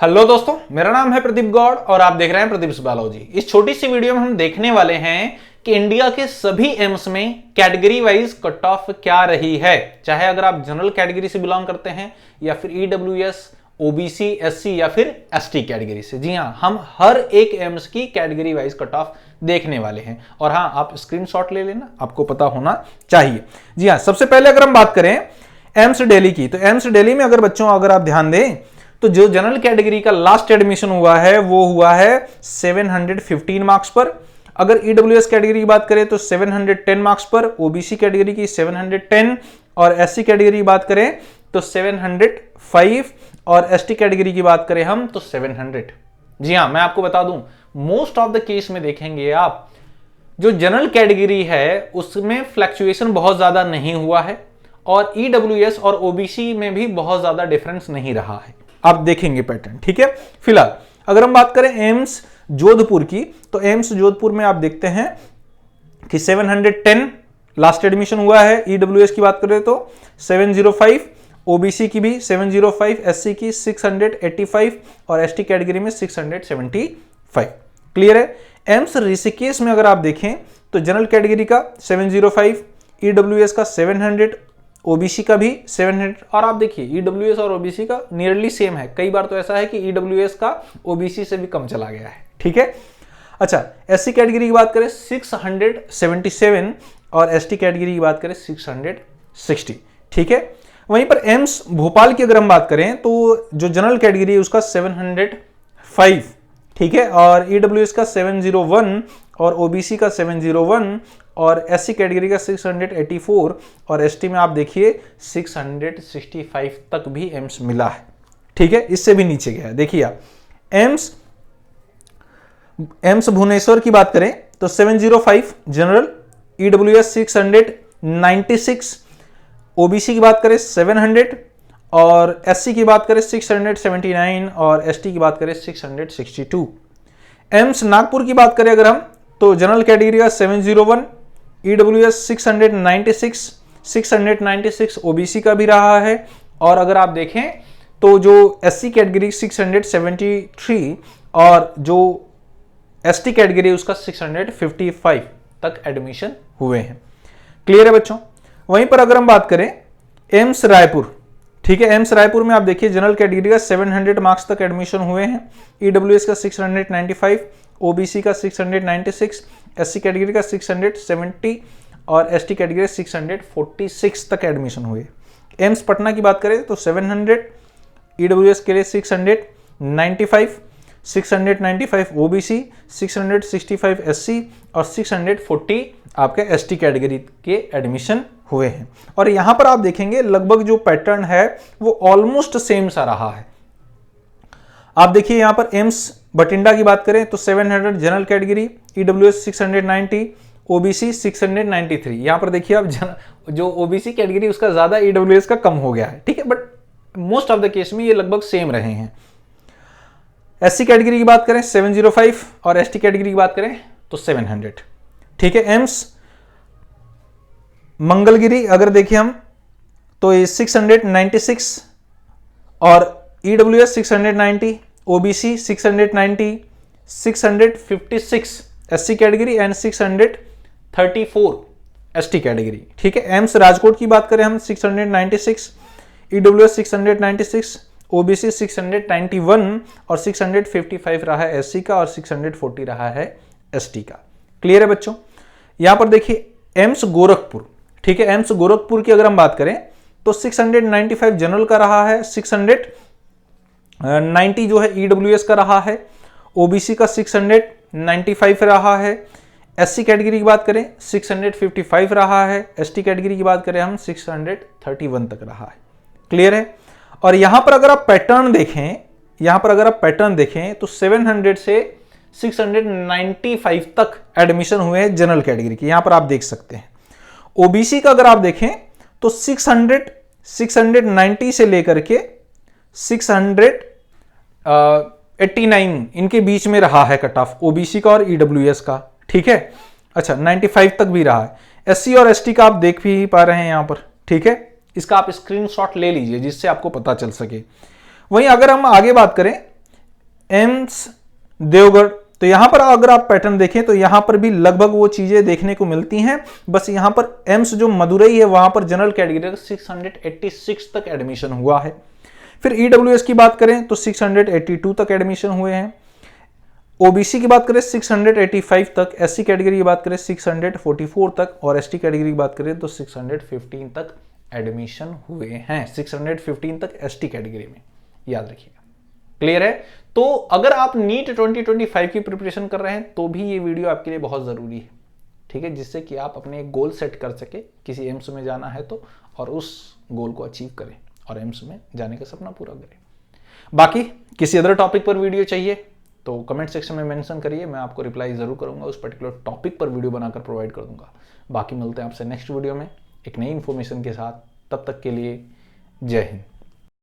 Hello दोस्तों, मेरा नाम है प्रदीप गौड़ और आप देख रहे हैं प्रदीप बायोलॉजी। इस छोटी सी वीडियो में हम देखने वाले हैं कि इंडिया के सभी एम्स में कैटेगरी वाइज कट ऑफ क्या रही है। चाहे अगर आप जनरल कैटेगरी से बिलोंग करते हैं या फिर ईडब्ल्यूएस, ओबीसी, एससी या फिर एसटी कैटेगरी से। जी हाँ, हम हर एक एम्स की कैटेगरी वाइज कट ऑफ देखने वाले हैं। और हाँ, आप स्क्रीनशॉट ले लेना, आपको पता होना चाहिए। जी हाँ, सबसे पहले अगर हम बात करें एम्स दिल्ली की, तो एम्स दिल्ली में अगर आप ध्यान दें तो जो जनरल कैटेगरी का लास्ट एडमिशन हुआ है वो हुआ है 715 मार्क्स पर। अगर ईडब्ल्यूएस कैटेगरी की बात करें तो 710 मार्क्स पर, ओबीसी कैटेगरी की 710 और एससी कैटेगरी की बात करें तो 705 और एसटी कैटेगरी की बात करें हम तो 700। जी हाँ, मैं आपको बता दूं, मोस्ट ऑफ द केस में देखेंगे आप जो जनरल कैटेगरी है उसमें फ्लक्चुएशन बहुत ज्यादा नहीं हुआ है और ईडब्ल्यूएस और ओबीसी में भी बहुत ज्यादा डिफरेंस नहीं रहा है। आप देखेंगे पैटर्न, ठीक है। फिलहाल अगर हम बात करें एम्स जोधपुर की, तो एम्स जोधपुर में आप देखते हैं कि 710 लास्ट एडमिशन हुआ है। ईडब्ल्यूएस की बात करें तो 705, ओबीसी की भी 705, एससी की 685 और एसटी कैटेगरी में 675। क्लियर है। एम्स ऋषिकेश में अगर आप देखें तो जनरल कैटेगरी का 705, ईडब्ल्यूएस का 700, ओबीसी का भी 700। और आप देखिए ईडब्ल्यूएस और ओबीसी का नियरली सेम है। कई बार तो ऐसा है कि ईडब्ल्यूएस का ओबीसी से भी कम चला गया है, ठीक है। अच्छा, एससी कैटेगरी की बात करें 677 और एसटी कैटेगरी की बात करें 660, ठीक है। वहीं पर एम्स भोपाल की अगर हम बात करें तो जो जनरल कैटेगरी है उसका 705, ठीक है, और ईडब्ल्यूएस का 701 और ओबीसी का 701 और एससी कैटेगरी का 684 और एसटी में आप देखिए 665 तक भी एम्स मिला है, ठीक है। इससे भी नीचे गया है। देखिए आप एम्स भुवनेश्वर की बात करें तो 705 जनरल, ईडब्ल्यूएस 696, ओबीसी की बात करें 700 और एससी की बात करें 679 और एसटी की बात करें 662। एम्स नागपुर की बात करें अगर हम तो जनरल कैटेगरी का 701, ईडब्ल्यूएस 696 ओबीसी का भी रहा है। और अगर आप देखें तो जो एससी कैटेगरी 673 और जो एसटी कैटेगरी उसका 655 तक एडमिशन हुए हैं। क्लियर है बच्चों। वहीं पर अगर हम बात करें एम्स रायपुर, ठीक है, एम्स रायपुर में आप देखिए जनरल कैटेगरी का 700 मार्क्स तक एडमिशन हुए हैं, ईडब्ल्यूएस का 695, ओबीसी का 696, एससी कैटेगरी का 670 और एसटी कैटेगरी 646 तक एडमिशन हुए। एम्स पटना की बात करें तो 700, ईडब्ल्यूएस के लिए 695 ओबीसी, 665 एससी और 640 आपके एसटी कैटेगरी के एडमिशन हुए हैं। और यहां पर आप देखेंगे लगभग जो पैटर्न है वो ऑलमोस्ट सेम सा रहा है। आप देखिए यहां पर एम्स बठिंडा की बात करें तो 700 जनरल कैटेगरी, ईडब्ल्यूएस 690, ओबीसी 693। यहां पर देखिए आप जो ओबीसी कैटेगरी उसका ज्यादा, ईडब्ल्यूएस का कम हो गया है, ठीक है, but most of the case में ये लगभग सेम रहे हैं। एससी कैटेगरी की बात करें 705 और एसटी कैटेगरी की बात करें तो 700, ठीक है। एम्स मंगलगिरी अगर देखिए हम तो ये 696 और EWS 690, OBC 690, 656 SC category and 634 ST category, ठीक है। एम्स राजकोट की बात करें हम 696, ईडब्ल्यूएस 696, ओबीसी 691 और 655 रहा है एससी का और 640 रहा है एसटी का। क्लियर है बच्चों। यहां पर देखिए एम्स गोरखपुर, ठीक है, एम्स गोरखपुर की अगर हम बात करें तो 695 जनरल का रहा है, 690 जो है ईडब्ल्यूएस का रहा है, ओबीसी का 695 रहा है, एससी कैटेगरी की बात करें 655 रहा है, एसटी कैटेगरी की बात करें हम 631 तक रहा है। क्लियर है। और यहां पर अगर आप पैटर्न देखें तो 700 से 695 तक एडमिशन हुए हैं जनरल कैटेगरी के, यहां पर आप देख सकते हैं। ओबीसी का अगर आप देखें तो 690 से लेकर के 689 इनके बीच में रहा है कट ऑफ ओबीसी का और ईडब्ल्यूएस का, ठीक है। अच्छा, 95 तक भी रहा है। एससी और एसटी का आप देख भी पा रहे हैं यहां पर, ठीक है। इसका आप स्क्रीनशॉट ले लीजिए जिससे आपको पता चल सके। वहीं अगर हम आगे बात करें एम्स देवगढ़। तो यहां पर अगर आप पैटर्न देखें तो यहां पर भी लगभग वो चीजें देखने को मिलती हैं, बस यहां पर एम्स जो मदुरई है वहां पर जनरल कैटेगरी 686 तक एडमिशन हुआ है। फिर ईडब्ल्यूएस की बात करें तो 682 तक एडमिशन हुए हैं। ओबीसी की बात करें 685 तक, एससी कैटेगरी की बात करें 644 तक, और एसटी कैटेगरी की बात करें तो 615 तक एडमिशन हुए हैं। 615 तक एसटी कैटेगरी में, याद रखिएगा। क्लियर है? तो अगर आप नीट 2025 की प्रिपरेशन कर रहे हैं तो भी ये वीडियो आपके लिए बहुत जरूरी है, ठीक है, जिससे कि आप अपने एक गोल सेट कर सके, किसी एम्स में जाना है तो, और उस गोल को अचीव करें और एम्स में जाने का सपना पूरा करें। बाकी किसी अदर टॉपिक पर वीडियो चाहिए तो कमेंट सेक्शन में मेंशन करिए, मैं आपको रिप्लाई जरूर करूंगा, उस पर्टिकुलर टॉपिक पर वीडियो बनाकर प्रोवाइड कर दूंगा। बाकी मिलते हैं आपसे नेक्स्ट वीडियो में एक नई इंफॉर्मेशन के साथ, तब तक के लिए जय हिंद।